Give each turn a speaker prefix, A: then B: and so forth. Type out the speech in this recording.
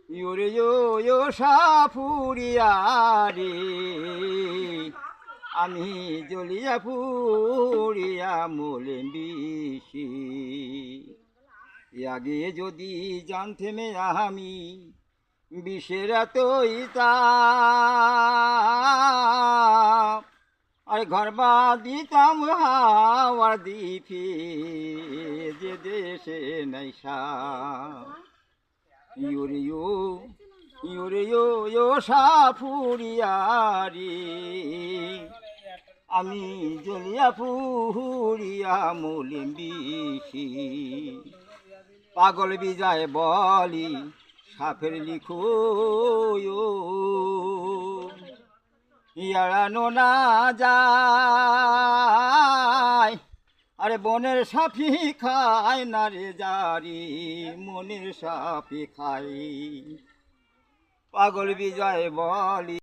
A: ইউরে ইয়ো সাপুরিয়া রে আমি জ্বলিয়া পুরিয়া মলে বিশি আগে যদি জানতে মে আমি বিষের এতই তাপ আর ঘর বা দিতাম হাওয়ার দ্বীপে যে দেশে নাই ইউরে ইয়ো সাপুরিয়া রে আমি জ্বলিয়া পুরিয়া মলিম বিশি পাগল বিজায় বলি সাপের লিখো ইয়াড়ানো না যায় আরে বনের সাপি খায় না রে জারি মনের সাপি খায় পাগল বিজয় বলি